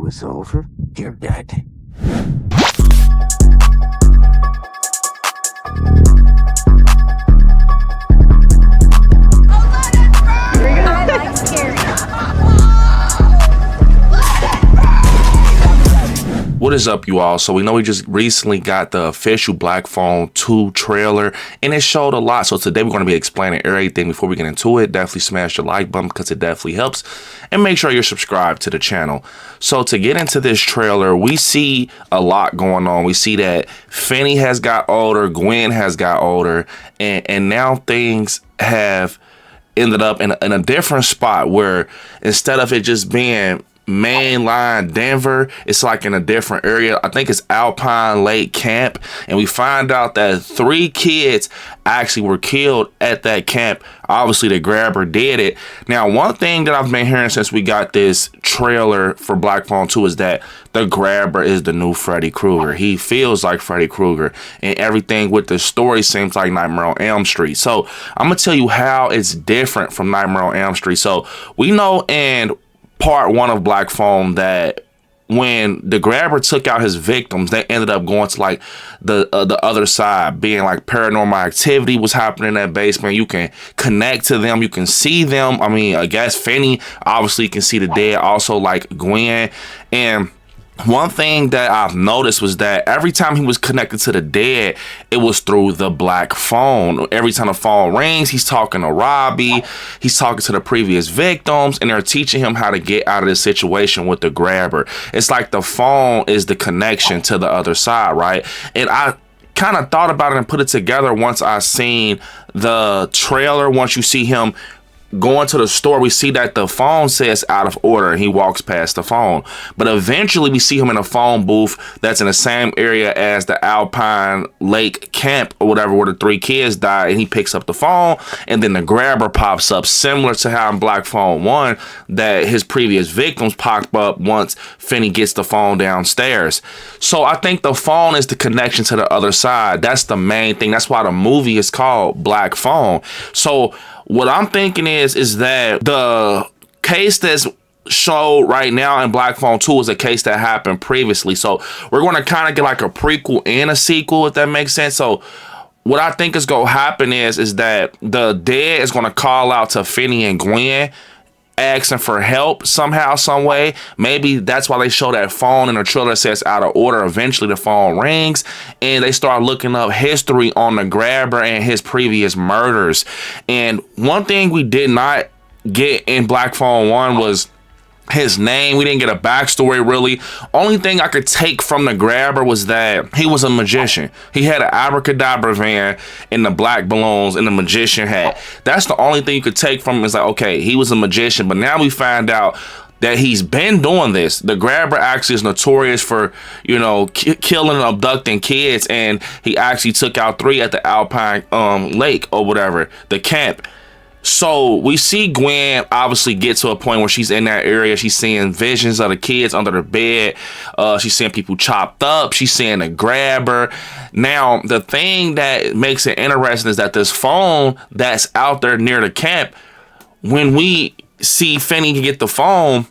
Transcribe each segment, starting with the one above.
was over, you're dead. What is up, you all? So we know we just recently got the official Black Phone 2 trailer, and it showed a lot. So today we're going to be explaining everything. Before we get into it, definitely smash the like button because it definitely helps, and make sure you're subscribed to the channel. So to get into this trailer, we see a lot going on. We see that Finney has got older, Gwen has got older, and now things have ended up in a different spot where instead of it just being mainline Denver, it's like in a different area. I think it's Alpine Lake Camp, and we find out that 3 kids actually were killed at that camp. Obviously the grabber did it. Now, one thing that I've been hearing since we got this trailer for Black Phone 2 is that the grabber is the new Freddy Krueger. He feels like Freddy Krueger, and everything with the story seems like Nightmare on Elm Street. So I'm gonna tell you how it's different from Nightmare on Elm Street. So we know in part 1 of Black Phone that when the grabber took out his victims, they ended up going to like the other side, being like paranormal activity was happening in that basement. You can connect to them, you can see them. I mean, I guess Finney obviously can see the dead, also like Gwen. And one thing that I've noticed was that every time he was connected to the dead, it was through the Black Phone. Every time the phone rings, he's talking to Robbie, he's talking to the previous victims, and they're teaching him how to get out of this situation with the grabber. It's like the phone is the connection to the other side, right? And I kind of thought about it and put it together once I seen the trailer. Once you see him going to the store, we see that the phone says out of order, and he walks past the phone. But eventually we see him in a phone booth that's in the same area as the Alpine Lake Camp or whatever, where the 3 kids died, and he picks up the phone, and then the grabber pops up, similar to how in Black Phone 1 that his previous victims pop up once Finney gets the phone downstairs. So I think the phone is the connection to the other side. That's the main thing. That's why the movie is called Black Phone. So what I'm thinking is that the case that's showed right now in Black Phone 2 is a case that happened previously. So we're going to kind of get like a prequel and a sequel, if that makes sense. So what I think is going to happen is that the dead is going to call out to Finney and Gwen, asking for help somehow, some way. Maybe that's why they show that phone in the trailer that says out of order. Eventually the phone rings, and they start looking up history on the grabber and his previous murders. And one thing we did not get in Black Phone 1 was his name. We didn't get a backstory really. Only thing I could take from the grabber was that he was a magician. He had an abracadabra van and the black balloons and the magician hat. That's the only thing you could take from him. Is like, okay, he was a magician, but now we find out that he's been doing this. The grabber actually is notorious for, you know, killing and abducting kids, and he actually took out 3 at the Alpine Lake or whatever, the camp. So we see Gwen obviously get to a point where she's in that area. She's seeing visions of the kids under the bed. She's seeing people chopped up. She's seeing a grabber. Now, the thing that makes it interesting is that this phone that's out there near the camp, when we see Finney get the phone,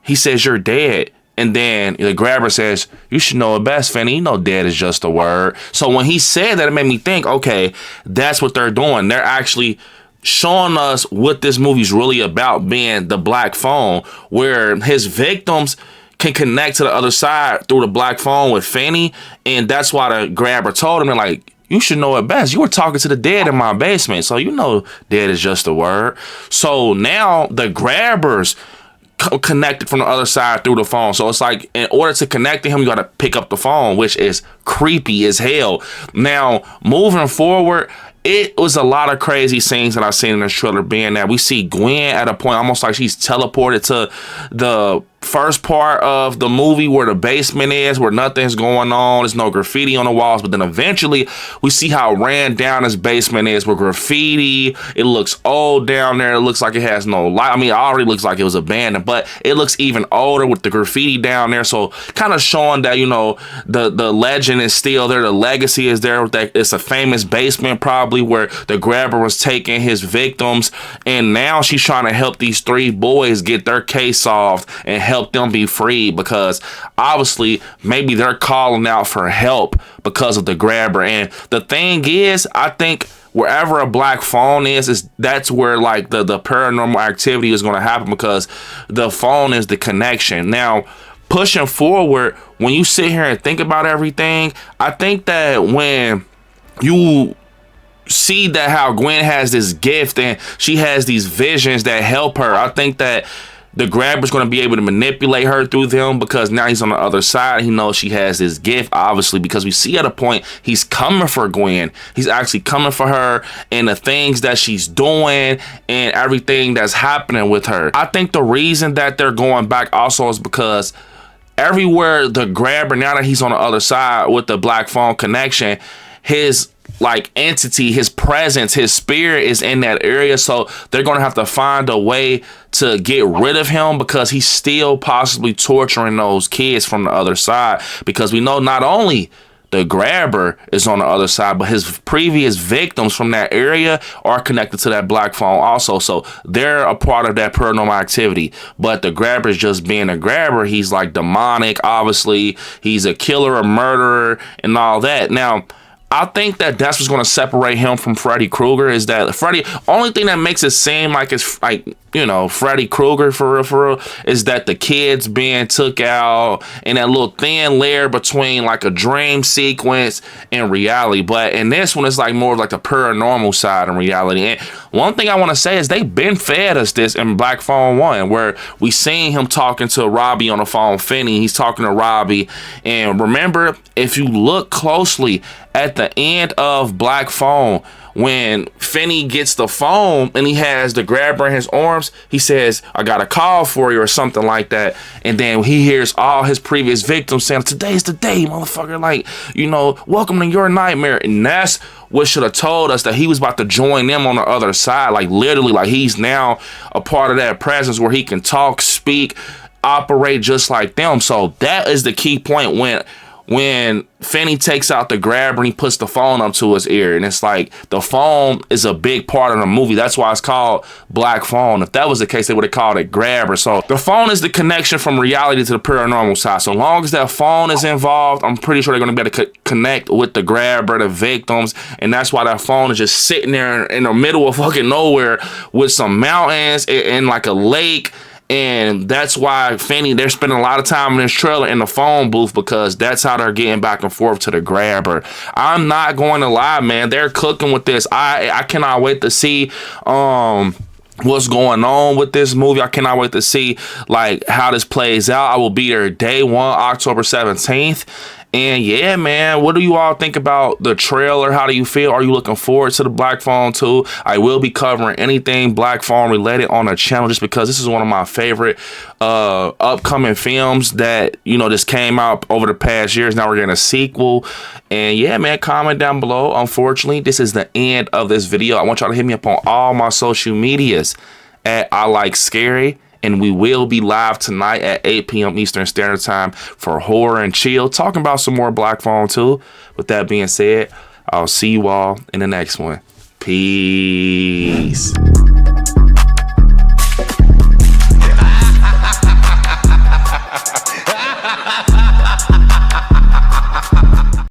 he says, "You're dead." And then the grabber says, "You should know it best, Finney. You know dead is just a word." So when he said that, it made me think, okay, that's what they're doing. They're actually showing us what this movie's really about, being the Black Phone, where his victims can connect to the other side through the Black Phone with Finney. And that's why the grabber told him, like, "You should know it best. You were talking to the dead in my basement, so you know dead is just a word." So now the grabbers connected from the other side through the phone. So it's like, in order to connect to him, you got to pick up the phone, which is creepy as hell. Now, moving forward, it was a lot of crazy scenes that I've seen in this trailer, being that we see Gwen at a point almost like she's teleported to the first part of the movie where the basement is, where nothing's going on. There's no graffiti on the walls, but then eventually we see how ran down this basement is with graffiti. It looks old down there. It looks like it has no light. I mean, it already looks like it was abandoned, but it looks even older with the graffiti down there. So kind of showing that, you know, the legend is still there. The legacy is there. That it's a famous basement probably where the grabber was taking his victims, and now she's trying to help these 3 boys get their case solved and help them be freed, because obviously maybe they're calling out for help because of the grabber. And the thing is, I think wherever a black phone is that's where like the paranormal activity is going to happen, because the phone is the connection. Now, pushing forward, when you sit here and think about everything, I think that when you see that how Gwen has this gift and she has these visions that help her, I think that the grabber's going to be able to manipulate her through them, because now he's on the other side. He knows she has this gift, obviously, because we see at a point he's coming for Gwen. He's actually coming for her and the things that she's doing and everything that's happening with her. I think the reason that they're going back also is because everywhere the grabber, now that he's on the other side with the black phone connection, his like entity, his presence, his spirit is in that area. So they're going to have to find a way to get rid of him, because he's still possibly torturing those kids from the other side, because we know not only the grabber is on the other side, but his previous victims from that area are connected to that black phone also. So they're a part of that paranormal activity. But the grabber is just being a grabber. He's like demonic, obviously. He's a killer, a murderer, and all that. Now, I think that that's what's going to separate him from Freddy Krueger, is that Freddy, only thing that makes it seem like it's like, you know, Freddy Krueger for real, is that the kids being took out and that little thin layer between like a dream sequence and reality. But in this one, it's like more of like the paranormal side in reality. And one thing I want to say is they've been fed us this in Black Phone 1, where we seen him talking to Robbie on the phone, Finney. He's talking to Robbie. And remember, if you look closely at the end of Black Phone, when Finney gets the phone and he has the grabber in his arms, he says, "I got a call for you," or something like that. And then he hears all his previous victims saying, "Today's the day, motherfucker. Like, you know, welcome to your nightmare." And that's what should have told us that he was about to join them on the other side. Like, literally, like he's now a part of that presence where he can talk, speak, operate just like them. So that is the key point when Finney takes out the grabber and he puts the phone up to his ear. And it's like the phone is a big part of the movie. That's why it's called Black Phone. If that was the case, they would have called it grabber. So the phone is the connection from reality to the paranormal side. So long as that phone is involved, I'm pretty sure they're going to be able to connect with the grabber, the victims. And that's why that phone is just sitting there in the middle of fucking nowhere with some mountains and like a lake. And that's why Finney, they're spending a lot of time in this trailer in the phone booth, because that's how they're getting back and forth to the grabber. I'm not going to lie, man. They're cooking with this. I cannot wait to see what's going on with this movie. I cannot wait to see like how this plays out. I will be there day 1, October 17th. And yeah, man, what do you all think about the trailer? How do you feel? Are you looking forward to the Black Phone 2? I will be covering anything Black Phone related on the channel, just because this is one of my favorite upcoming films that, you know, just came out over the past years. Now we're getting a sequel. And yeah, man, comment down below. Unfortunately, this is the end of this video. I want y'all to hit me up on all my social medias at ILIKESCARY. And we will be live tonight at 8 p.m. Eastern Standard Time for Horror and Chill, talking about some more Black Phone 2. With that being said, I'll see you all in the next one. Peace.